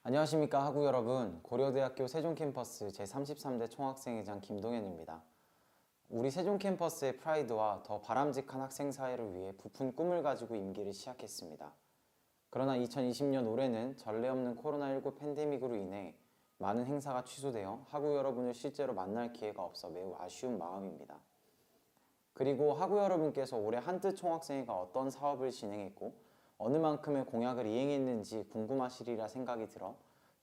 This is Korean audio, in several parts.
안녕하십니까 하구 여러분. 고려대학교 세종캠퍼스 제33대 총학생회장 김동현입니다. 우리 세종캠퍼스의 프라이드와 더 바람직한 학생 사회를 위해 부푼 꿈을 가지고 임기를 시작했습니다. 그러나 2020년 올해는 전례 없는 코로나19 팬데믹으로 인해 많은 행사가 취소되어 하구 여러분을 실제로 만날 기회가 없어 매우 아쉬운 마음입니다. 그리고 하구 여러분께서 올해 한뜻 총학생회가 어떤 사업을 진행했고 어느 만큼의 공약을 이행했는지 궁금하시리라 생각이 들어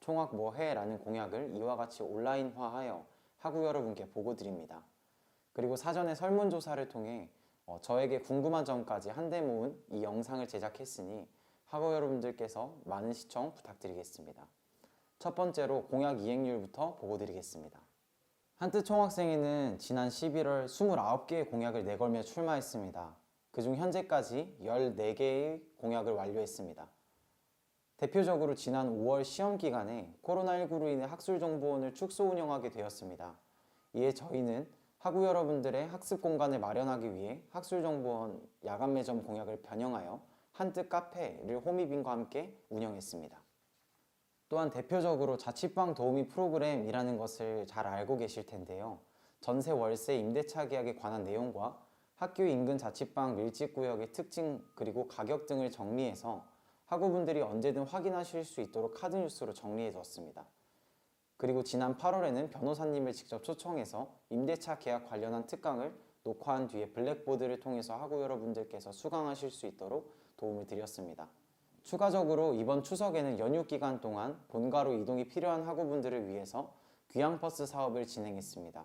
총학 뭐해? 라는 공약을 이와 같이 온라인화하여 하구 여러분께 보고 드립니다. 그리고 사전에 설문조사를 통해 저에게 궁금한 점까지 한데 모은 이 영상을 제작했으니 하구 여러분들께서 많은 시청 부탁드리겠습니다. 첫 번째로 공약 이행률부터 보고 드리겠습니다. 한뜻 총학생회는 지난 11월 29개의 공약을 내걸며 출마했습니다. 그중 현재까지 14개의 공약을 완료했습니다. 대표적으로 지난 5월 시험 기간에 코로나19로 인해 학술정보원을 축소 운영하게 되었습니다. 이에 저희는 하구 여러분들의 학습 공간을 마련하기 위해 학술정보원 야간 매점 공약을 변형하여 한뜻 카페를 호미빈과 함께 운영했습니다. 또한 대표적으로 자취방 도우미 프로그램이라는 것을 잘 알고 계실 텐데요. 전세 월세 임대차 계약에 관한 내용과 학교 인근 자취방 밀집구역의 특징 그리고 가격 등을 정리해서 학우분들이 언제든 확인하실 수 있도록 카드뉴스로 정리해 뒀습니다. 그리고 지난 8월에는 변호사님을 직접 초청해서 임대차 계약 관련한 특강을 녹화한 뒤에 블랙보드를 통해서 학우 여러분들께서 수강하실 수 있도록 도움을 드렸습니다. 추가적으로 이번 추석에는 연휴 기간 동안 본가로 이동이 필요한 학우분들을 위해서 귀향버스 사업을 진행했습니다.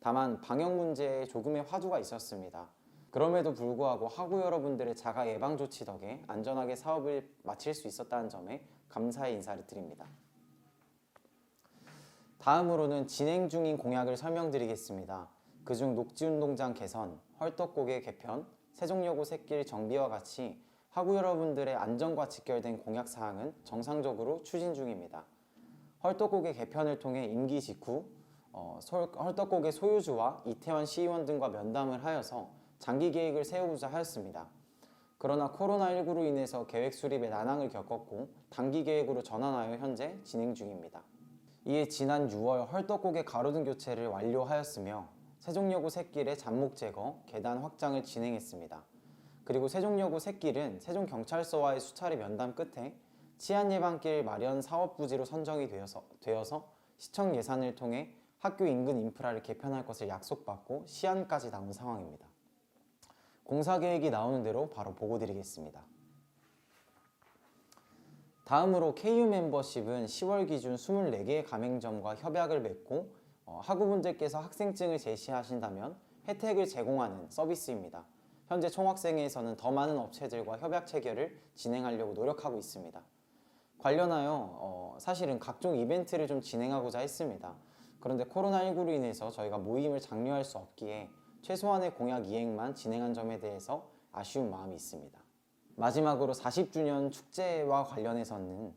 다만 방역 문제에 조금의 화두가 있었습니다. 그럼에도 불구하고 하구 여러분들의 자가 예방 조치 덕에 안전하게 사업을 마칠 수 있었다는 점에 감사의 인사를 드립니다. 다음으로는 진행 중인 공약을 설명드리겠습니다. 그중 녹지운동장 개선, 헐떡고개 개편, 세종여고 샛길 정비와 같이 하구 여러분들의 안전과 직결된 공약사항은 정상적으로 추진 중입니다. 헐떡고개 개편을 통해 임기 직후 헐떡고개 소유주와 이태원 시의원 등과 면담을 하여서 장기 계획을 세우고자 하였습니다. 그러나 코로나19로 인해서 계획 수립에 난항을 겪었고 단기 계획으로 전환하여 현재 진행 중입니다. 이에 지난 6월 헐떡고개 가로등 교체를 완료하였으며 세종여고 샛길의 잔목 제거, 계단 확장을 진행했습니다. 그리고 세종여고 샛길은 세종경찰서와의 수차례 면담 끝에 치안예방길 마련 사업부지로 선정이 되어서 시청 예산을 통해 학교 인근 인프라를 개편할 것을 약속받고 시안까지 나온 상황입니다. 공사계획이 나오는 대로 바로 보고 드리겠습니다. 다음으로 KU 멤버십은 10월 기준 24개의 가맹점과 협약을 맺고 학우분들께서 학생증을 제시하신다면 혜택을 제공하는 서비스입니다. 현재 총학생회에서는 더 많은 업체들과 협약 체결을 진행하려고 노력하고 있습니다. 관련하여 사실은 각종 이벤트를 좀 진행하고자 했습니다. 그런데 코로나19로 인해서 저희가 모임을 장려할 수 없기에 최소한의 공약 이행만 진행한 점에 대해서 아쉬운 마음이 있습니다. 마지막으로 40주년 축제와 관련해서는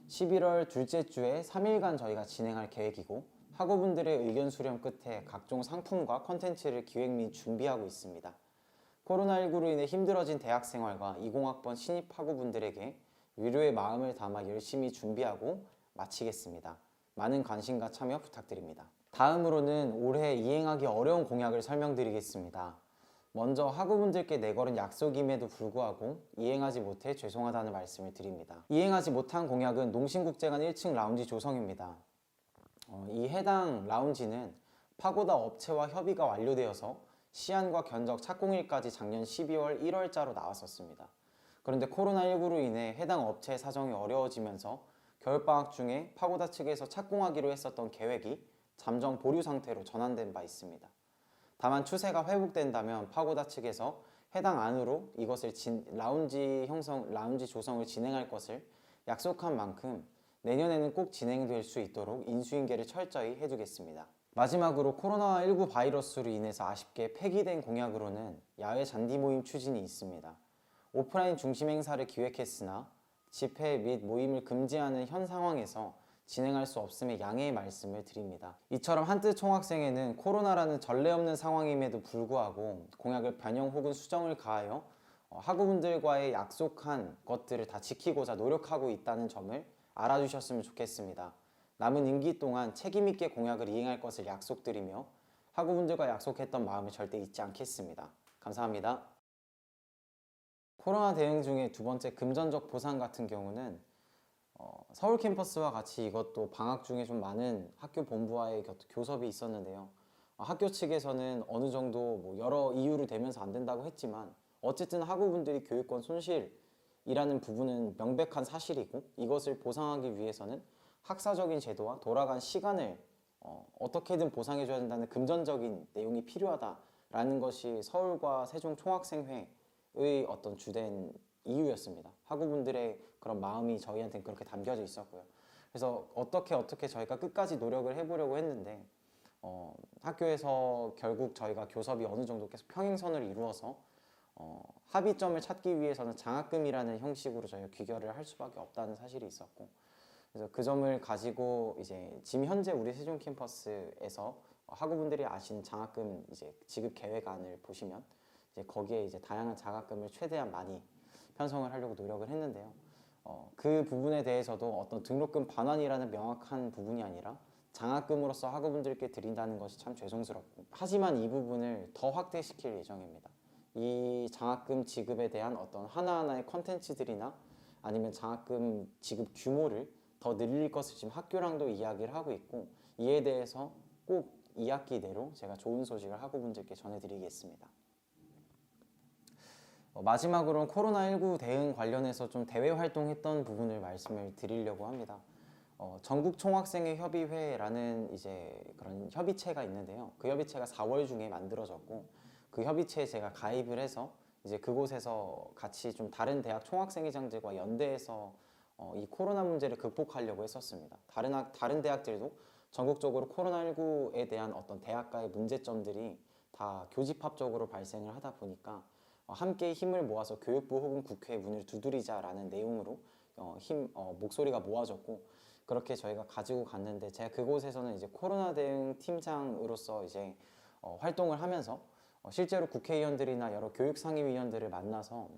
11월 둘째 주에 3일간 저희가 진행할 계획이고 학우분들의 의견 수렴 끝에 각종 상품과 컨텐츠를 기획 및 준비하고 있습니다. 코로나19로 인해 힘들어진 대학생활과 20학번 신입 학우분들에게 위로의 마음을 담아 열심히 준비하고 마치겠습니다. 많은 관심과 참여 부탁드립니다. 다음으로는 올해 이행하기 어려운 공약을 설명드리겠습니다. 먼저 학우분들께 내걸은 약속임에도 불구하고 이행하지 못해 죄송하다는 말씀을 드립니다. 이행하지 못한 공약은 농심국제관 1층 라운지 조성입니다. 이 해당 라운지는 파고다 업체와 협의가 완료되어서 시안과 견적 착공일까지 작년 12월 1월자로 나왔었습니다. 그런데 코로나19로 인해 해당 업체의 사정이 어려워지면서 겨울방학 중에 파고다 측에서 착공하기로 했었던 계획이 잠정 보류 상태로 전환된 바 있습니다. 다만 추세가 회복된다면 파고다 측에서 해당 안으로 이것을 라운지 조성을 진행할 것을 약속한 만큼 내년에는 꼭 진행될 수 있도록 인수인계를 철저히 해두겠습니다. 마지막으로 코로나19 바이러스로 인해서 아쉽게 폐기된 공약으로는 야외 잔디 모임 추진이 있습니다. 오프라인 중심 행사를 기획했으나 집회 및 모임을 금지하는 현 상황에서 진행할 수 없음에 양해의 말씀을 드립니다. 이처럼 한뜻 총학생회는 코로나라는 전례 없는 상황임에도 불구하고 공약을 변형 혹은 수정을 가하여 학우분들과의 약속한 것들을 다 지키고자 노력하고 있다는 점을 알아주셨으면 좋겠습니다. 남은 임기 동안 책임있게 공약을 이행할 것을 약속드리며 학우분들과 약속했던 마음을 절대 잊지 않겠습니다. 감사합니다. 코로나 대응 중에 두 번째 금전적 보상 같은 경우는 서울 캠퍼스와 같이 이것도 방학 중에 좀 많은 학교 본부와의 교섭이 있었는데요. 학교 측에서는 어느 정도 여러 이유를 대면서 안 된다고 했지만 어쨌든 학우분들이 교육권 손실이라는 부분은 명백한 사실이고 이것을 보상하기 위해서는 학사적인 제도와 돌아간 시간을 어떻게든 보상해줘야 된다는 금전적인 내용이 필요하다라는 것이 서울과 세종 총학생회의 어떤 주된 이유였습니다. 학우분들의 그런 마음이 저희한테는 그렇게 담겨져 있었고요. 그래서 어떻게 저희가 끝까지 노력을 해보려고 했는데 학교에서 결국 저희가 교섭이 어느 정도 계속 평행선을 이루어서 합의점을 찾기 위해서는 장학금이라는 형식으로 저희가 귀결을 할 수밖에 없다는 사실이 있었고, 그래서 그 점을 가지고 이제 지금 현재 우리 세종 캠퍼스에서 학우분들이 아시는 장학금 이제 지급 계획안을 보시면 이제 거기에 이제 다양한 장학금을 최대한 많이 편성을 하려고 노력을 했는데요. 그 부분에 대해서도 어떤 등록금 반환이라는 명확한 부분이 아니라 장학금으로서 학우분들께 드린다는 것이 참 죄송스럽고, 하지만 이 부분을 더 확대시킬 예정입니다. 이 장학금 지급에 대한 어떤 하나하나의 컨텐츠들이나 아니면 장학금 지급 규모를 더 늘릴 것을 지금 학교랑도 이야기를 하고 있고, 이에 대해서 꼭 2학기 내로 제가 좋은 소식을 학우분들께 전해드리겠습니다. 마지막으로는 코로나19 대응 관련해서 좀 대외 활동했던 부분을 말씀을 드리려고 합니다. 전국 총학생회 협의회라는 이제 그런 협의체가 있는데요. 그 협의체가 4월 중에 만들어졌고, 그 협의체에 제가 가입을 해서 이제 그곳에서 같이 좀 다른 대학 총학생회장들과 연대해서 이 코로나 문제를 극복하려고 했었습니다. 다른 대학들도 전국적으로 코로나19에 대한 어떤 대학가의 문제점들이 다 교집합적으로 발생을 하다 보니까 함께 힘을 모아서 교육부 혹은 국회의 문을 두드리자라는 내용으로 목소리가 모아졌고, 그렇게 저희가 가지고 갔는데, 제가 그곳에서는 이제 코로나 대응 팀장으로서 이제 활동을 하면서 실제로 국회의원들이나 여러 교육상임위원들을 만나서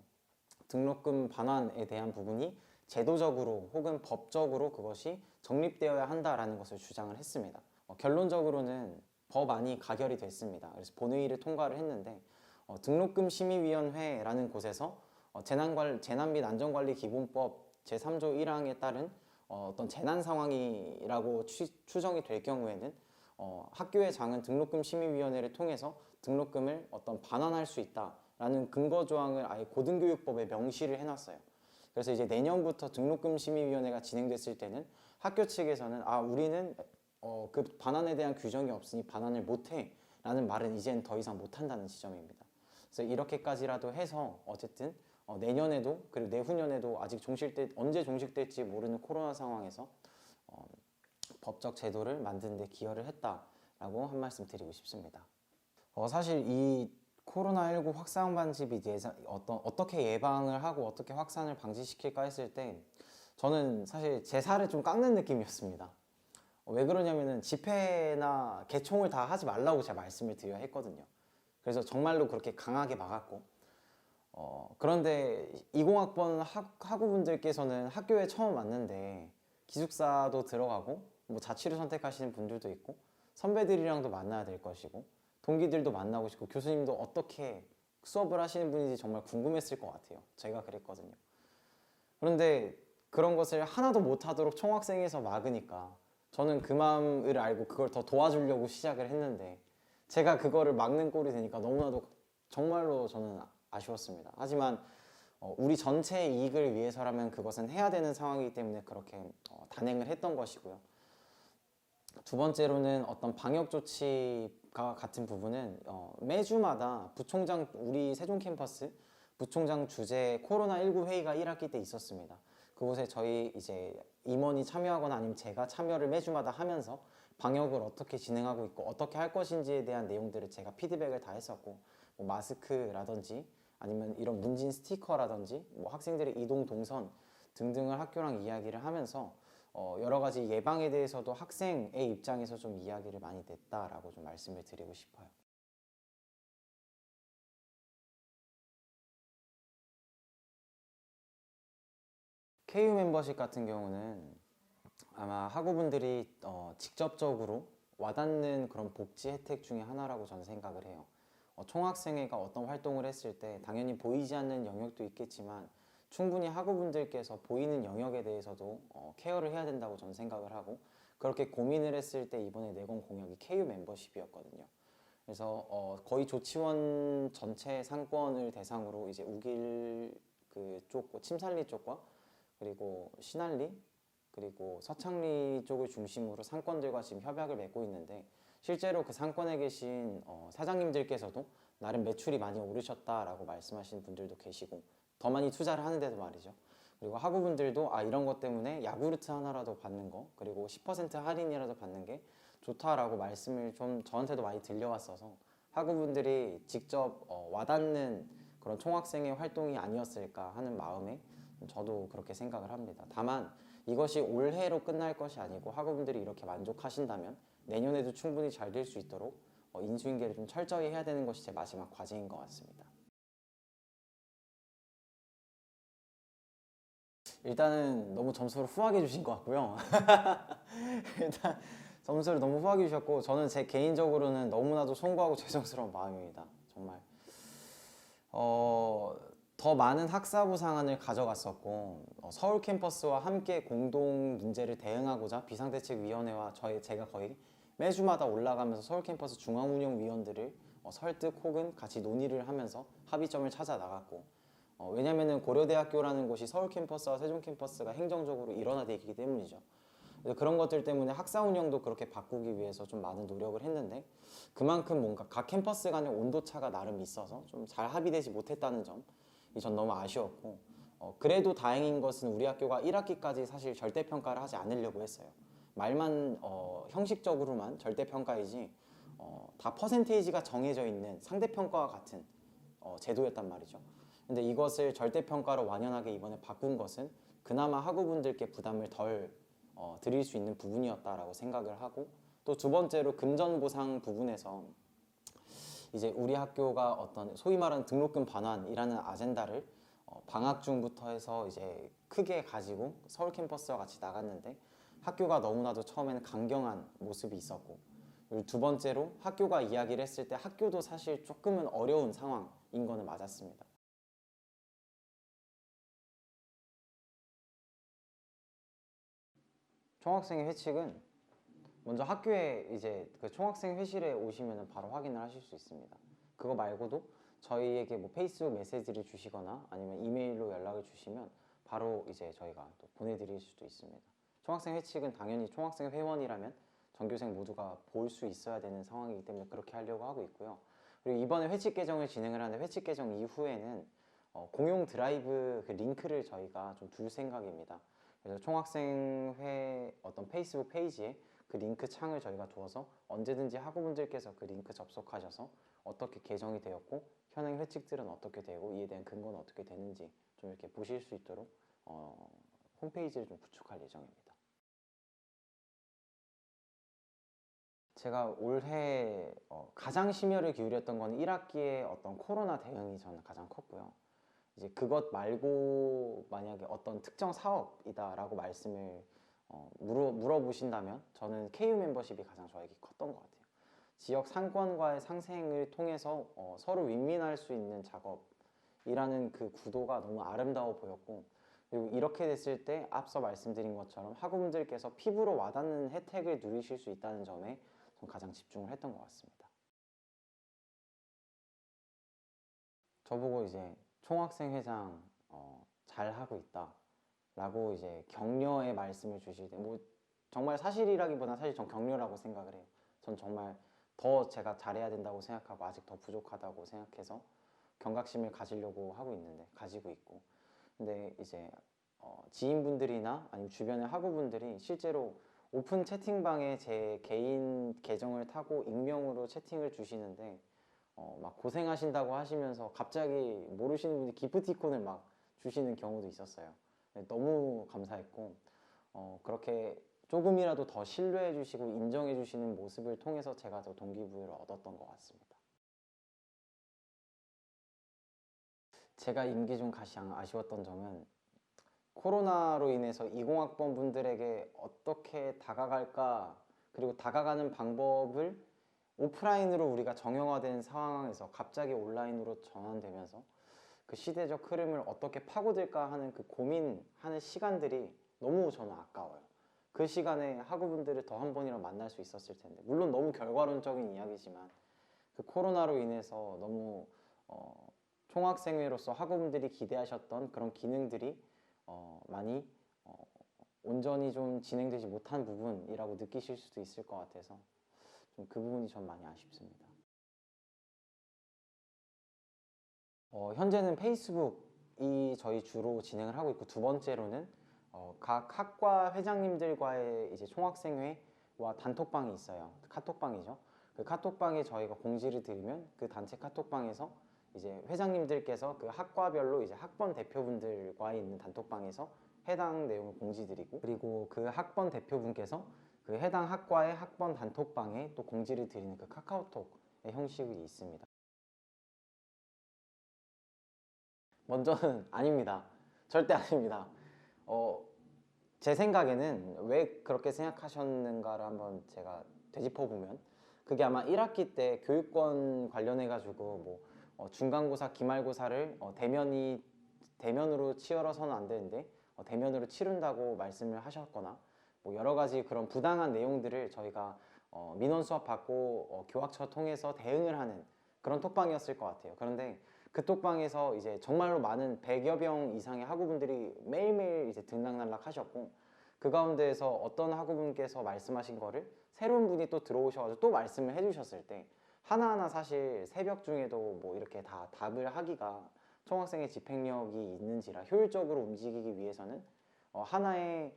등록금 반환에 대한 부분이 제도적으로 혹은 법적으로 그것이 정립되어야 한다라는 것을 주장을 했습니다. 결론적으로는 법안이 가결이 됐습니다. 그래서 본회의를 통과를 했는데, 등록금 심의위원회라는 곳에서 재난 및 안전관리 기본법 제3조 1항에 따른 어떤 재난 상황이라고 추정이 될 경우에는 학교의 장은 등록금 심의위원회를 통해서 등록금을 어떤 반환할 수 있다라는 근거 조항을 아예 고등교육법에 명시를 해놨어요. 그래서 이제 내년부터 등록금 심의위원회가 진행됐을 때는 학교 측에서는 우리는 그 반환에 대한 규정이 없으니 반환을 못해 라는 말은 이젠 더 이상 못한다는 지점입니다. 그래서 이렇게까지라도 해서 어쨌든 내년에도 그리고 내후년에도 아직 언제 종식될지 모르는 코로나 상황에서 법적 제도를 만드는 데 기여를 했다라고 한 말씀 드리고 싶습니다. 사실 이 코로나19 확산 방지 및 어떻게 예방을 하고 어떻게 확산을 방지시킬까 했을 때 저는 사실 제 살을 좀 깎는 느낌이었습니다. 왜 그러냐면은 집회나 개총을 다 하지 말라고 제가 말씀을 드려야 했거든요. 그래서 정말로 그렇게 강하게 막았고, 그런데 20학번 학우분들께서는 학교에 처음 왔는데 기숙사도 들어가고 자취를 선택하시는 분들도 있고 선배들이랑도 만나야 될 것이고 동기들도 만나고 싶고 교수님도 어떻게 수업을 하시는 분인지 정말 궁금했을 것 같아요. 제가 그랬거든요. 그런데 그런 것을 하나도 못하도록 총학생회에서 막으니까 저는 그 마음을 알고 그걸 더 도와주려고 시작을 했는데 제가 그거를 막는 꼴이 되니까 너무나도 정말로 저는 아쉬웠습니다. 하지만 우리 전체의 이익을 위해서라면 그것은 해야 되는 상황이기 때문에 그렇게 단행을 했던 것이고요. 두 번째로는 어떤 방역 조치가 같은 부분은 매주마다 우리 세종 캠퍼스 부총장 주재 코로나19 회의가 1학기 때 있었습니다. 그곳에 저희 이제 임원이 참여하거나 아니면 제가 참여를 매주마다 하면서 방역을 어떻게 진행하고 있고 어떻게 할 것인지에 대한 내용들을 제가 피드백을 다 했었고, 마스크라든지 아니면 이런 문진 스티커라든지 학생들의 이동 동선 등등을 학교랑 이야기를 하면서 여러 가지 예방에 대해서도 학생의 입장에서 좀 이야기를 많이 냈다라고 좀 말씀을 드리고 싶어요. KU 멤버십 같은 경우는 아마 학우분들이 직접적으로 와닿는 그런 복지 혜택 중에 하나라고 저는 생각을 해요. 총학생회가 어떤 활동을 했을 때 당연히 보이지 않는 영역도 있겠지만 충분히 학우분들께서 보이는 영역에 대해서도 케어를 해야 된다고 저는 생각을 하고, 그렇게 고민을 했을 때 이번에 내건 공약이 KU 멤버십이었거든요. 그래서 거의 조치원 전체 상권을 대상으로 이제 우길 그쪽 침살리 쪽과 그리고 신안리 그리고 서창리 쪽을 중심으로 상권들과 지금 협약을 맺고 있는데, 실제로 그 상권에 계신 사장님들께서도 나름 매출이 많이 오르셨다라고 말씀하시는 분들도 계시고, 더 많이 투자를 하는데도 말이죠. 그리고 학우분들도 이런 것 때문에 야구르트 하나라도 받는 거, 그리고 10% 할인이라도 받는 게 좋다라고 말씀을 좀 저한테도 많이 들려왔어서 학우분들이 직접 와닿는 그런 총학생회 활동이 아니었을까 하는 마음에 저도 그렇게 생각을 합니다. 다만 이것이 올해로 끝날 것이 아니고 학우분들이 이렇게 만족하신다면 내년에도 충분히 잘 될 수 있도록 인수인계를 좀 철저히 해야 되는 것이 제 마지막 과제인 것 같습니다. 일단은 너무 점수를 후하게 주신 것 같고요. 일단 점수를 너무 후하게 주셨고, 저는 제 개인적으로는 너무나도 송구하고 죄송스러운 마음입니다. 정말 더 많은 학사부 상안을 가져갔었고, 서울 캠퍼스와 함께 공동 문제를 대응하고자 비상대책위원회와 제가 거의 매주마다 올라가면서 서울 캠퍼스 중앙운영위원들을 설득 혹은 같이 논의를 하면서 합의점을 찾아 나갔고, 왜냐면은 고려대학교라는 곳이 서울 캠퍼스와 세종 캠퍼스가 행정적으로 일원화되어 있기 때문이죠. 그런 것들 때문에 학사 운영도 그렇게 바꾸기 위해서 좀 많은 노력을 했는데, 그만큼 뭔가 각 캠퍼스 간의 온도차가 나름 있어서 좀 잘 합의되지 못했다는 점이 전 너무 아쉬웠고, 그래도 다행인 것은 우리 학교가 1학기까지 사실 절대평가를 하지 않으려고 했어요. 말만 형식적으로만 절대평가이지 다 퍼센테이지가 정해져 있는 상대평가와 같은 제도였단 말이죠. 근데 이것을 절대평가로 완연하게 이번에 바꾼 것은 그나마 학우분들께 부담을 덜 드릴 수 있는 부분이었다라고 생각을 하고, 또 두 번째로 금전보상 부분에서 이제 우리 학교가 어떤 소위 말하는 등록금 반환이라는 아젠다를 방학 중부터 해서 이제 크게 가지고 서울 캠퍼스와 같이 나갔는데, 학교가 너무나도 처음에는 강경한 모습이 있었고, 그리고 두 번째로 학교가 이야기를 했을 때 학교도 사실 조금은 어려운 상황인 거는 맞았습니다. 총학생회 회칙은 먼저 학교에 이제 그 총학생 회실에 오시면 바로 확인을 하실 수 있습니다. 그거 말고도 저희에게 뭐 페이스북 메시지를 주시거나 아니면 이메일로 연락을 주시면 바로 이제 저희가 또 보내드릴 수도 있습니다. 총학생 회칙은 당연히 총학생 회원이라면 전교생 모두가 볼 수 있어야 되는 상황이기 때문에 그렇게 하려고 하고 있고요. 그리고 이번에 회칙 개정을 진행을 하는데, 회칙 개정 이후에는 공용 드라이브 그 링크를 저희가 좀 둘 생각입니다. 그래서 총학생회 어떤 페이스북 페이지에 그 링크 창을 저희가 두어서 언제든지 학우분들께서 그 링크 접속하셔서 어떻게 개정이 되었고 현행 회칙들은 어떻게 되고 이에 대한 근거는 어떻게 되는지 좀 이렇게 보실 수 있도록 홈페이지를 좀 구축할 예정입니다. 제가 올해 가장 심혈을 기울였던 건 1학기에 어떤 코로나 대응이 저는 가장 컸고요. 이제 그것 말고 만약에 어떤 특정 사업이다라고 말씀을 물어보신다면 저는 KU 멤버십이 가장 저에게 컸던 것 같아요. 지역 상권과의 상생을 통해서 서로 윈윈할 수 있는 작업이라는 그 구도가 너무 아름다워 보였고, 그리고 이렇게 됐을 때 앞서 말씀드린 것처럼 학우분들께서 피부로 와닿는 혜택을 누리실 수 있다는 점에 전 가장 집중을 했던 것 같습니다. 저보고 이제 총학생 회장 잘 하고 있다 라고 이제 격려의 말씀을 주실 때, 뭐 정말 사실이라기보다 사실 전 격려라고 생각을 해요. 전 정말 더 제가 잘해야 된다고 생각하고 아직 더 부족하다고 생각해서 경각심을 가지려고 하고 있는데 가지고 있고, 근데 이제 지인분들이나 아니면 주변의 학우분들이 실제로 오픈 채팅방에 제 개인 계정을 타고 익명으로 채팅을 주시는데 막 고생하신다고 하시면서 갑자기 모르시는 분이 기프티콘을 막 주시는 경우도 있었어요. 너무 감사했고, 그렇게 조금이라도 더 신뢰해 주시고 인정해 주시는 모습을 통해서 제가 더 동기부여를 얻었던 것 같습니다. 제가 임기 중 가장 아쉬웠던 점은 코로나로 인해서 20학번 분들에게 어떻게 다가갈까, 그리고 다가가는 방법을 오프라인으로 우리가 정형화된 상황에서 갑자기 온라인으로 전환되면서 그 시대적 흐름을 어떻게 파고들까 하는 그 고민하는 시간들이 너무 저는 아까워요. 그 시간에 학우분들을 더 한 번이라도 만날 수 있었을 텐데, 물론 너무 결과론적인 이야기지만 그 코로나로 인해서 너무 총학생회로서 학우분들이 기대하셨던 그런 기능들이 많이 온전히 좀 진행되지 못한 부분이라고 느끼실 수도 있을 것 같아서 좀 그 부분이 전 많이 아쉽습니다. 현재는 페이스북이 저희 주로 진행을 하고 있고, 두 번째로는 각 학과 회장님들과의 이제 총학생회와 단톡방이 있어요. 카톡방이죠. 그 카톡방에 저희가 공지를 드리면 그 단체 카톡방에서 이제 회장님들께서 그 학과별로 이제 학번 대표분들과 있는 단톡방에서 해당 내용을 공지드리고, 그리고 그 학번 대표분께서 그 해당 학과의 학번 단톡방에 또 공지를 드리는 그 카카오톡의 형식이 있습니다. 먼저는 아닙니다. 절대 아닙니다. 제 생각에는 왜 그렇게 생각하셨는가를 한번 제가 되짚어보면, 그게 아마 1학기 때 교육권 관련해 가지고 뭐 중간고사, 기말고사를 대면으로 치러서는 안 되는데 대면으로 치른다고 말씀을 하셨거나, 뭐 여러 가지 그런 부당한 내용들을 저희가 민원 수업 받고 교학처 통해서 대응을 하는 그런 톡방이었을 것 같아요. 그런데 그 톡방에서 이제 정말로 많은 100여 명 이상의 학우분들이 매일매일 이제 들락날락 하셨고, 그 가운데에서 어떤 학우분께서 말씀하신 거를 새로운 분이 또 들어오셔가지고 또 말씀을 해주셨을 때, 하나하나 사실 새벽 중에도 뭐 이렇게 다 답을 하기가 총학생의 집행력이 있는지라, 효율적으로 움직이기 위해서는 하나의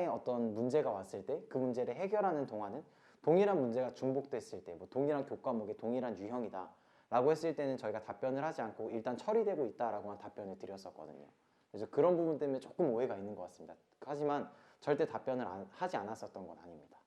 어떤 문제가 왔을 때 그 문제를 해결하는 동안은 동일한 문제가 중복됐을 때, 뭐 동일한 교과목의 동일한 유형이다 라고 했을 때는 저희가 답변을 하지 않고 일단 처리되고 있다라고만 답변을 드렸었거든요. 그래서 그런 부분 때문에 조금 오해가 있는 것 같습니다. 하지만 절대 답변을 하지 않았었던 건 아닙니다.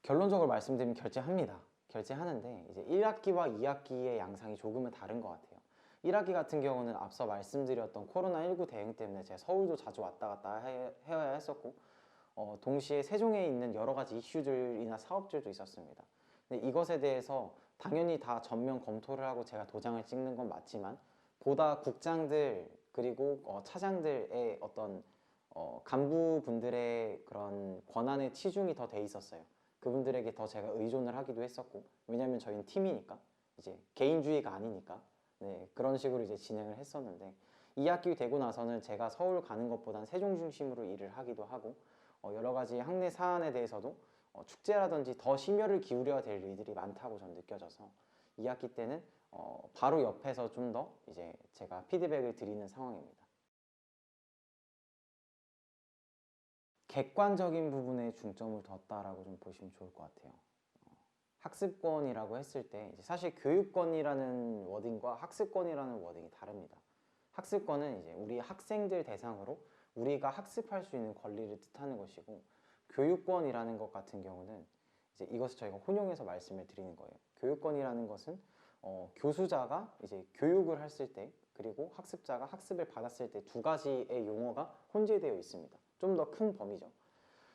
결론적으로 말씀드리면 결제합니다. 결제하는데 이제 1학기와 2학기의 양상이 조금은 다른 것 같아요. 1학기 같은 경우는 앞서 말씀드렸던 코로나19 대응 때문에 제가 서울도 자주 왔다 갔다 해야 했었고, 동시에 세종에 있는 여러 가지 이슈들이나 사업들도 있었습니다. 근데 이것에 대해서 당연히 다 전면 검토를 하고 제가 도장을 찍는 건 맞지만, 보다 국장들 그리고 차장들의 어떤 간부분들의 그런 권한의 치중이 더 돼 있었어요. 그분들에게 더 제가 의존을 하기도 했었고, 왜냐면 저희는 팀이니까, 이제 개인주의가 아니니까, 네, 그런 식으로 이제 진행을 했었는데, 2학기 되고 나서는 제가 서울 가는 것보단 세종 중심으로 일을 하기도 하고, 여러 가지 학내 사안에 대해서도 축제라든지 더 심혈을 기울여야 될 일들이 많다고 저는 느껴져서 2학기 때는 바로 옆에서 좀 더 이제 제가 피드백을 드리는 상황입니다. 객관적인 부분에 중점을 뒀다라고 좀 보시면 좋을 것 같아요. 학습권이라고 했을 때 이제 사실 교육권이라는 워딩과 학습권이라는 워딩이 다릅니다. 학습권은 이제 우리 학생들 대상으로 우리가 학습할 수 있는 권리를 뜻하는 것이고, 교육권이라는 것 같은 경우는 이제 이것을 저희가 혼용해서 말씀을 드리는 거예요. 교육권이라는 것은 교수자가 이제 교육을 했을 때, 그리고 학습자가 학습을 받았을 때 두 가지의 용어가 혼재되어 있습니다. 좀 더 큰 범위죠.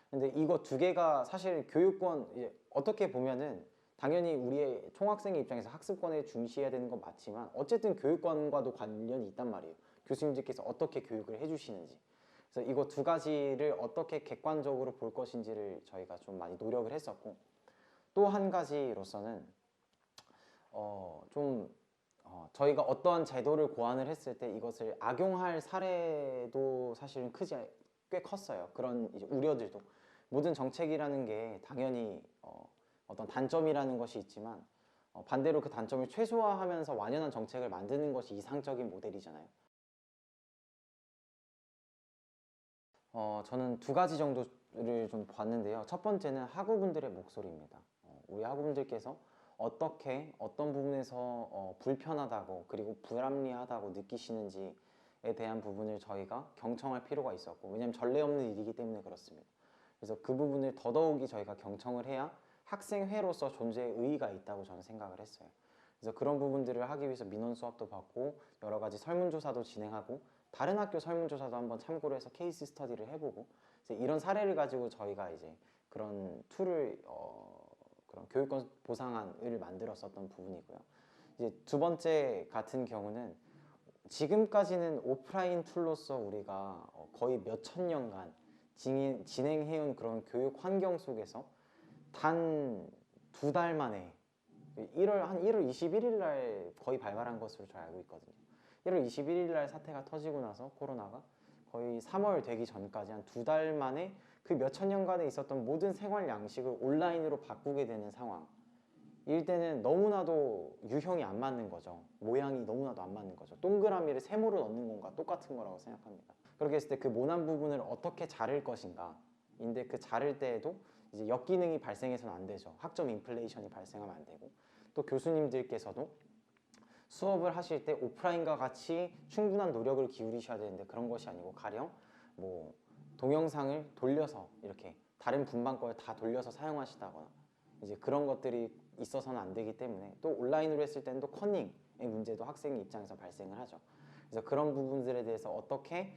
근데 이거 두 개가 사실 교육권, 이제 어떻게 보면은 당연히 우리의 총학생의 입장에서 학습권에 중시해야 되는 건 맞지만, 어쨌든 교육권과도 관련이 있단 말이에요. 교수님들께서 어떻게 교육을 해주시는지. 그래서 이거 두 가지를 어떻게 객관적으로 볼 것인지를 저희가 좀 많이 노력을 했었고, 또 한 가지로서는 저희가 어떠한 제도를 고안을 했을 때 이것을 악용할 사례도 사실은 꽤 컸어요. 그런 이제 우려들도. 모든 정책이라는 게 당연히 어떤 단점이라는 것이 있지만, 반대로 그 단점을 최소화하면서 완연한 정책을 만드는 것이 이상적인 모델이잖아요. 저는 두 가지 정도를 좀 봤는데요. 첫 번째는 학우분들의 목소리입니다. 우리 학우분들께서 어떤 부분에서 불편하다고 그리고 불합리하다고 느끼시는지에 대한 부분을 저희가 경청할 필요가 있었고, 왜냐하면 전례 없는 일이기 때문에 그렇습니다. 그래서 그 부분을 더더욱이 저희가 경청을 해야 학생회로서 존재의 의의가 있다고 저는 생각을 했어요. 그래서 그런 부분들을 하기 위해서 민원 수업도 받고 여러 가지 설문조사도 진행하고 다른 학교 설문조사도 한번 참고로 해서 케이스 스터디를 해보고 이제 이런 사례를 가지고 저희가 이제 그런 툴을 그런 교육권 보상안을 만들었었던 부분이고요. 이제 두 번째 같은 경우는 지금까지는 오프라인 툴로서 우리가 거의 몇천 년간 진행해온 그런 교육 환경 속에서 단 2달 만에 한 1월 21일 날 거의 발발한 것으로 잘 알고 있거든요. 1월 21일 날 사태가 터지고 나서 코로나가 거의 3월 되기 전까지 한 2달 만에 그 몇천 년간에 있었던 모든 생활 양식을 온라인으로 바꾸게 되는 상황. 일 때는 너무나도 유형이 안 맞는 거죠. 모양이 너무나도 안 맞는 거죠. 동그라미를 세모로 넣는 건가 똑같은 거라고 생각합니다. 그렇게 했을 때 그 모난 부분을 어떻게 자를 것인가 인데 그 자를 때에도 이제 역기능이 발생해서는 안 되죠. 학점 인플레이션이 발생하면 안 되고 또 교수님들께서도 수업을 하실 때 오프라인과 같이 충분한 노력을 기울이셔야 되는데 그런 것이 아니고 가령 뭐 동영상을 돌려서 이렇게 다른 분반 걸 다 돌려서 사용하시다거나 이제 그런 것들이 있어서는 안 되기 때문에 또 온라인으로 했을 때는 또 커닝의 문제도 학생 입장에서 발생을 하죠. 그래서 그런 부분들에 대해서 어떻게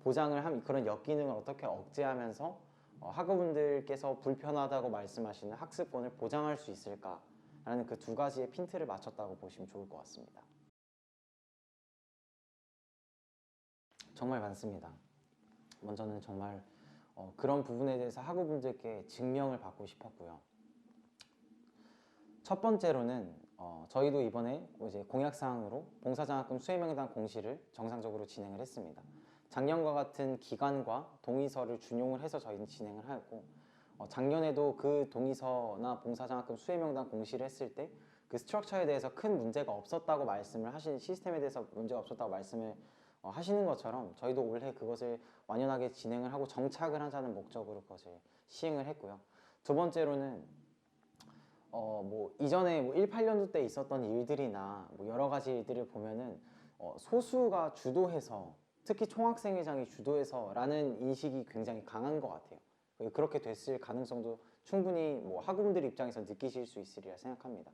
보장을 하면 그런 역기능을 어떻게 억제하면서 학우분들께서 불편하다고 말씀하시는 학습권을 보장할 수 있을까라는 그 두 가지의 핀트를 맞췄다고 보시면 좋을 것 같습니다. 정말 많습니다. 먼저는 정말 그런 부분에 대해서 학우분들께 증명을 받고 싶었고요. 첫 번째로는 저희도 이번에 이제 공약사항으로 봉사장학금 수혜명단 공시를 정상적으로 진행을 했습니다. 작년과 같은 기간과 동의서를 준용을 해서 저희는 진행을 하였고 작년에도 그 동의서나 봉사장학금 수혜명단 공시를 했을 때 그 스트럭처에 대해서 큰 문제가 없었다고 말씀을 하신 시스템에 대해서 문제가 없었다고 말씀을 하시는 것처럼 저희도 올해 그것을 완연하게 진행을 하고 정착을 하자는 목적으로 그것을 시행을 했고요. 두 번째로는 뭐 이전에 뭐 18년도 때 있었던 일들이나 뭐 여러 가지 일들을 보면은 소수가 주도해서 특히 총학생회장이 주도해서라는 인식이 굉장히 강한 것 같아요. 그렇게 됐을 가능성도 충분히 뭐 학우분들 입장에서 느끼실 수 있으리라 생각합니다.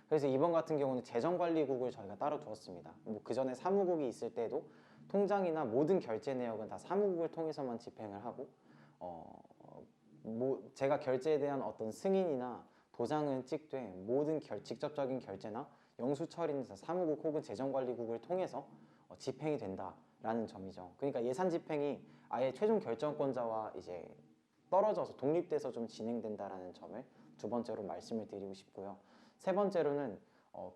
그래서 이번 같은 경우는 재정관리국을 저희가 따로 두었습니다. 뭐 그 전에 사무국이 있을 때도 통장이나 모든 결제 내역은 다 사무국을 통해서만 집행을 하고 뭐 제가 결제에 대한 어떤 승인이나 도장은 찍되 모든 직접적인 결제나 영수 처리는 다 사무국 혹은 재정관리국을 통해서 집행이 된다라는 점이죠. 그러니까 예산 집행이 아예 최종 결정권자와 이제 떨어져서 독립돼서 좀 진행된다라는 점을 두 번째로 말씀을 드리고 싶고요. 세 번째로는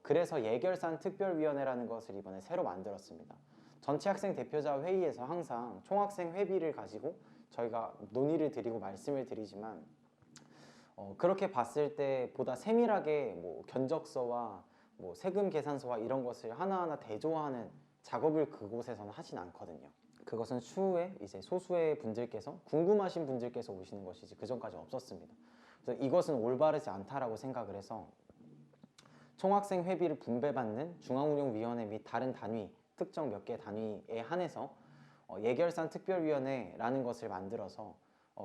그래서 예결산 특별위원회라는 것을 이번에 새로 만들었습니다. 전체 학생 대표자 회의에서 항상 총학생 회비를 가지고 저희가 논의를 드리고 말씀을 드리지만 그렇게 봤을 때 보다 세밀하게 뭐 견적서와 뭐 세금 계산서와 이런 것을 하나하나 대조하는 작업을 그곳에서는 하진 않거든요. 그것은 추후에 이제 소수의 분들께서 궁금하신 분들께서 오시는 것이지 그 전까지 없었습니다. 그래서 이것은 올바르지 않다라고 생각을 해서 총학생 회비를 분배받는 중앙운용위원회 및 다른 단위 특정 몇 개 단위에 한해서 예결산 특별위원회라는 것을 만들어서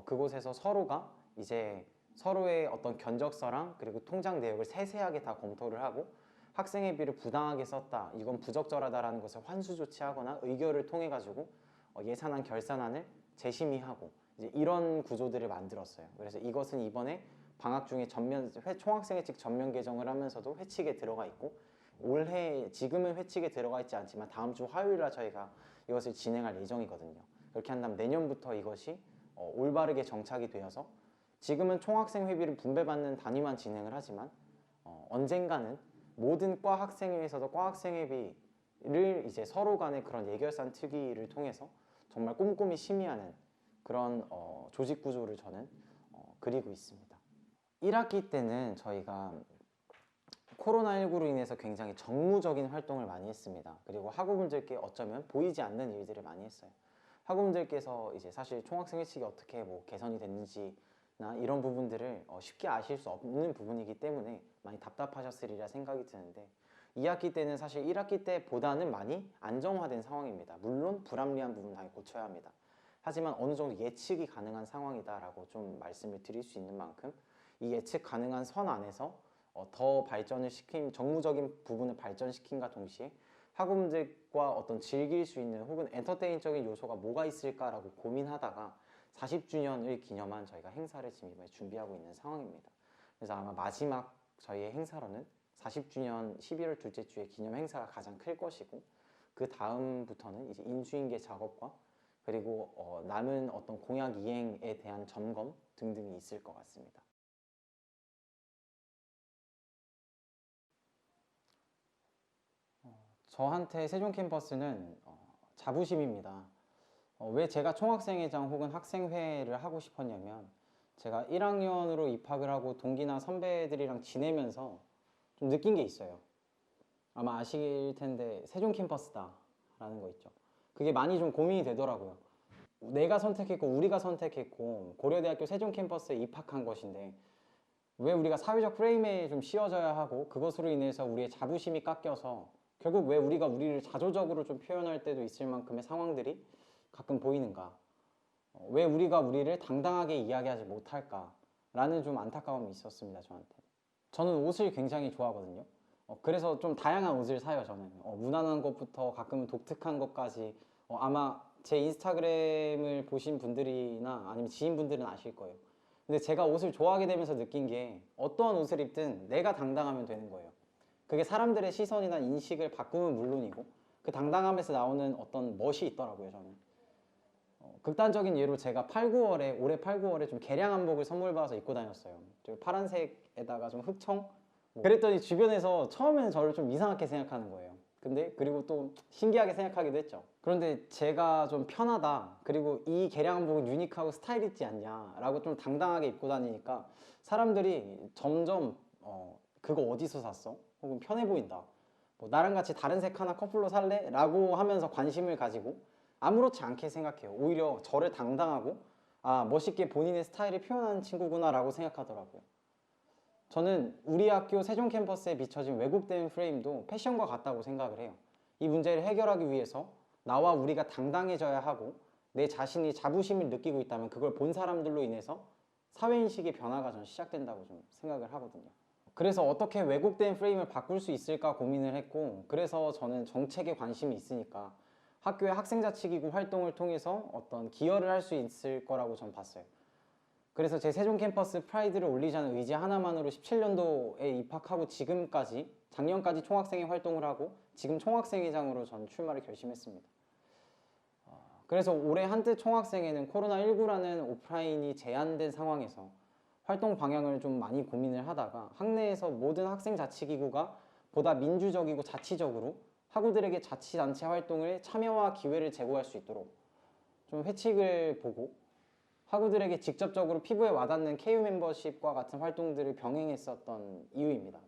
그곳에서 서로가 이제 서로의 어떤 견적서랑 그리고 통장 내역을 세세하게 다 검토를 하고 학생회비를 부당하게 썼다, 이건 부적절하다라는 것을 환수 조치하거나 의결을 통해 가지고 예산안 결산안을 재심의하고 이제 이런 구조들을 만들었어요. 그래서 이것은 이번에 방학 중에 총학생회칙 전면 개정을 하면서도 회칙에 들어가 있고 올해 지금은 회칙에 들어가 있지 않지만 다음 주 화요일 날 저희가 이것을 진행할 예정이거든요. 그렇게 한다면 내년부터 이것이 올바르게 정착이 되어서 지금은 총학생 회비를 분배받는 단위만 진행을 하지만 언젠가는 모든 과 학생회에서도 과 학생회비를 이제 서로 간의 그런 예결산 특위를 통해서 정말 꼼꼼히 심의하는 그런 조직 구조를 저는 그리고 있습니다. 1학기 때는 저희가 코로나19로 인해서 굉장히 정무적인 활동을 많이 했습니다. 그리고 학우분들께 어쩌면 보이지 않는 일들을 많이 했어요. 학우분들께서 이제 사실 총학생 회칙이 어떻게 뭐 개선이 됐는지나 이런 부분들을 쉽게 아실 수 없는 부분이기 때문에 많이 답답하셨으리라 생각이 드는데 2학기 때는 사실 1학기 때보다는 많이 안정화된 상황입니다. 물론 불합리한 부분 당연히 고쳐야 합니다. 하지만 어느 정도 예측이 가능한 상황이다라고 좀 말씀을 드릴 수 있는 만큼 이 예측 가능한 선 안에서 더 발전을 시킨 정무적인 부분을 발전시킨과 동시에 학우분들과 어떤 즐길 수 있는 혹은 엔터테인적인 요소가 뭐가 있을까라고 고민하다가 40주년을 기념한 저희가 행사를 지금 이번에 준비하고 있는 상황입니다. 그래서 아마 마지막 저희의 행사로는 40주년 11월 둘째 주에 기념 행사가 가장 클 것이고, 그 다음부터는 이제 인수인계 작업과 그리고 남은 어떤 공약 이행에 대한 점검 등등이 있을 것 같습니다. 저한테 세종 캠퍼스는 자부심입니다. 왜 제가 총학생회장 혹은 학생회를 하고 싶었냐면, 제가 1학년으로 입학을 하고 동기나 선배들이랑 지내면서 좀 느낀 게 있어요. 아마 아실 텐데 세종 캠퍼스다 라는 거 있죠. 그게 많이 좀 고민이 되더라고요. 내가 선택했고 우리가 선택했고 고려대학교 세종 캠퍼스에 입학한 것인데, 왜 우리가 사회적 프레임에 좀 씌워져야 하고 그것으로 인해서 우리의 자부심이 깎여서 결국 왜 우리가 우리를 자조적으로 좀 표현할 때도 있을 만큼의 상황들이 가끔 보이는가, 왜 우리가 우리를 당당하게 이야기하지 못할까 라는 좀 안타까움이 있었습니다. 저는 옷을 굉장히 좋아하거든요. 그래서 좀 다양한 옷을 사요. 저는 무난한 것부터 가끔은 독특한 것까지. 아마 제 인스타그램을 보신 분들이나 아니면 지인분들은 아실 거예요. 근데 제가 옷을 좋아하게 되면서 느낀 게, 어떠한 옷을 입든 내가 당당하면 되는 거예요. 그게 사람들의 시선이나 인식을 바꾸면 물론이고, 그 당당함에서 나오는 어떤 멋이 있더라고요. 저는 극단적인 예로 제가 올해 8, 9월에 좀 개량 한복을 선물 받아서 입고 다녔어요. 좀 파란색에다가 좀 흑청, 그랬더니 주변에서 처음에는 저를 좀 이상하게 생각하는 거예요. 근데 그리고 또 신기하게 생각하기도 했죠. 그런데 제가 좀 편하다, 그리고 이 개량 한복은 유니크하고 스타일 있지 않냐 라고 좀 당당하게 입고 다니니까 사람들이 점점 그거 어디서 샀어? 혹은 편해 보인다, 뭐 나랑 같이 다른 색 하나 커플로 살래? 라고 하면서 관심을 가지고 아무렇지 않게 생각해요. 오히려 저를 당당하고 멋있게 본인의 스타일을 표현하는 친구구나 라고 생각하더라고요. 저는 우리 학교 세종 캠퍼스에 비춰진 왜곡된 프레임도 패션과 같다고 생각을 해요. 이 문제를 해결하기 위해서 나와 우리가 당당해져야 하고, 내 자신이 자부심을 느끼고 있다면 그걸 본 사람들로 인해서 사회인식의 변화가 전 시작된다고 좀 생각을 하거든요. 그래서 어떻게 왜곡된 프레임을 바꿀 수 있을까 고민을 했고, 그래서 저는 정책에 관심이 있으니까 학교의 학생자치기구 활동을 통해서 어떤 기여를 할 수 있을 거라고 전 봤어요. 그래서 제 세종 캠퍼스 프라이드를 올리자는 의지 하나만으로 17년도에 입학하고 지금까지, 작년까지 총학생회 활동을 하고 지금 총학생회장으로 전 출마를 결심했습니다. 그래서 올해 한때 총학생회는 코로나19라는 오프라인이 제한된 상황에서 활동 방향을 좀 많이 고민을 하다가, 학내에서 모든 학생자치기구가 보다 민주적이고 자치적으로 학우들에게 자치단체 활동을 참여와 기회를 제공할 수 있도록 좀 회칙을 보고 학우들에게 직접적으로 피부에 와닿는 KU 멤버십과 같은 활동들을 병행했었던 이유입니다.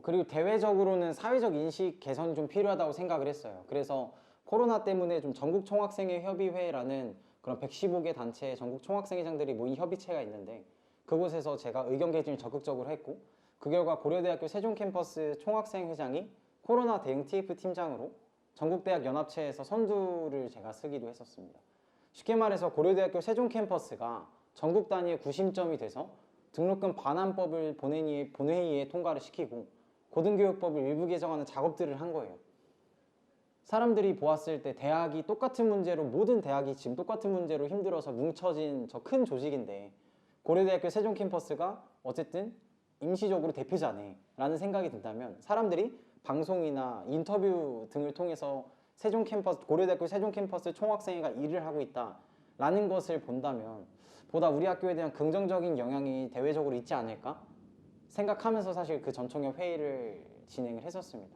그리고 대외적으로는 사회적 인식 개선이 좀 필요하다고 생각을 했어요. 그래서 코로나 때문에 좀 전국 총학생회 협의회라는 그런 115개 단체의 전국 총학생회장들이 모인 협의체가 있는데, 그곳에서 제가 의견 개진을 적극적으로 했고, 그 결과 고려대학교 세종 캠퍼스 총학생회장이 코로나 대응 TF 팀장으로 전국대학 연합체에서 선두를 제가 쓰기도 했었습니다. 쉽게 말해서 고려대학교 세종 캠퍼스가 전국 단위의 구심점이 돼서 등록금 반환법을 본회의에 통과를 시키고 고등교육법을 일부 개정하는 작업들을 한 거예요. 사람들이 보았을 때 대학이 똑같은 문제로, 모든 대학이 지금 똑같은 문제로 힘들어서 뭉쳐진 저 큰 조직인데 고려대학교 세종 캠퍼스가 어쨌든 임시적으로 대표자네 라는 생각이 든다면, 사람들이 방송이나 인터뷰 등을 통해서 고려대학교 세종 캠퍼스 총학생회가 일을 하고 있다 라는 것을 본다면 보다 우리 학교에 대한 긍정적인 영향이 대외적으로 있지 않을까 생각하면서 사실 그 전총회 회의를 진행을 했었습니다.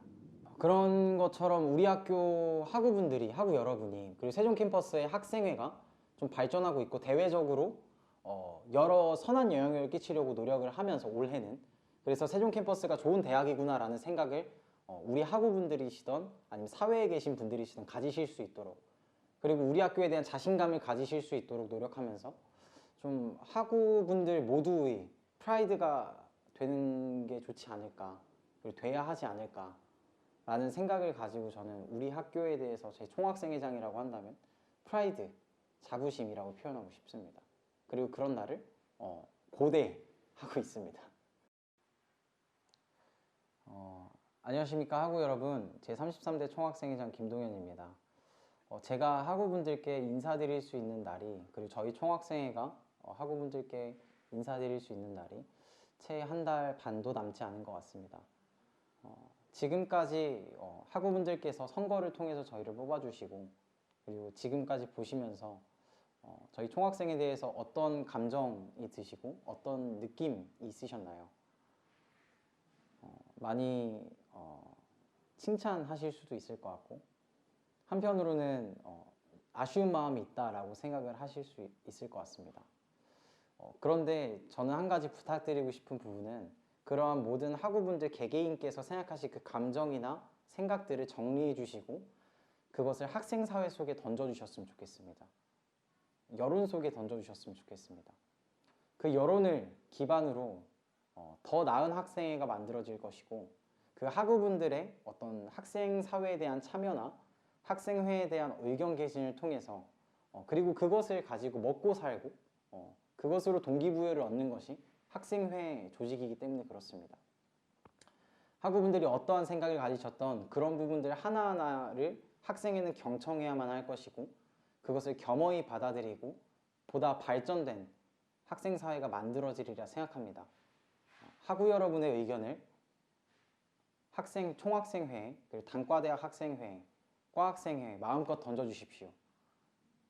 그런 것처럼 우리 학교 학우 여러분이, 그리고 세종 캠퍼스의 학생회가 좀 발전하고 있고 대외적으로 여러 선한 영향을 끼치려고 노력을 하면서 올해는, 그래서 세종 캠퍼스가 좋은 대학이구나 라는 생각을 우리 학우분들이시던 아니면 사회에 계신 분들이시던 가지실 수 있도록, 그리고 우리 학교에 대한 자신감을 가지실 수 있도록 노력하면서 좀 학우분들 모두의 프라이드가 되는 게 좋지 않을까, 그리고 돼야 하지 않을까 라는 생각을 가지고, 저는 우리 학교에 대해서 제 총학생회장이라고 한다면 프라이드, 자부심이라고 표현하고 싶습니다. 그리고 그런 날을 고대하고 있습니다. 안녕하십니까 학우 여러분. 제33대 총학생회장 김동현입니다. 제가 학우분들께 인사드릴 수 있는 날이, 그리고 저희 총학생회가 학우분들께 인사드릴 수 있는 날이 채 한 달 반도 남지 않은 것 같습니다. 지금까지 학우분들께서 선거를 통해서 저희를 뽑아주시고, 그리고 지금까지 보시면서 저희 총학생에 대해서 어떤 감정이 드시고 어떤 느낌이 있으셨나요? 많이 칭찬하실 수도 있을 것 같고, 한편으로는 아쉬운 마음이 있다라고 생각을 하실 수 있을 것 같습니다. 그런데 저는 한 가지 부탁드리고 싶은 부분은, 그러한 모든 학우분들 개개인께서 생각하실 그 감정이나 생각들을 정리해 주시고 그것을 학생사회 속에 던져주셨으면 좋겠습니다. 여론 속에 던져주셨으면 좋겠습니다. 그 여론을 기반으로 더 나은 학생회가 만들어질 것이고, 그 학우분들의 어떤 학생사회에 대한 참여나 학생회에 대한 의견 개진을 통해서 그리고 그것을 가지고 먹고 살고 그것으로 동기부여를 얻는 것이 학생회 조직이기 때문에 그렇습니다. 학우분들이 어떠한 생각을 가지셨던 그런 부분들 하나하나를 학생회는 경청해야만 할 것이고, 그것을 겸허히 받아들이고 보다 발전된 학생사회가 만들어지리라 생각합니다. 학우 여러분의 의견을 총학생회, 그리고 단과대학 학생회, 과학생회 마음껏 던져주십시오.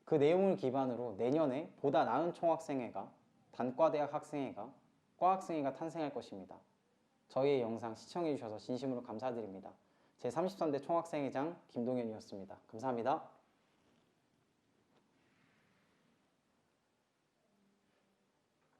그 내용을 기반으로 내년에 보다 나은 총학생회가, 단과대학 학생회가, 과학생회가 탄생할 것입니다. 저희의 영상 시청해주셔서 진심으로 감사드립니다. 제33대 총학생회장 김동현이었습니다. 감사합니다.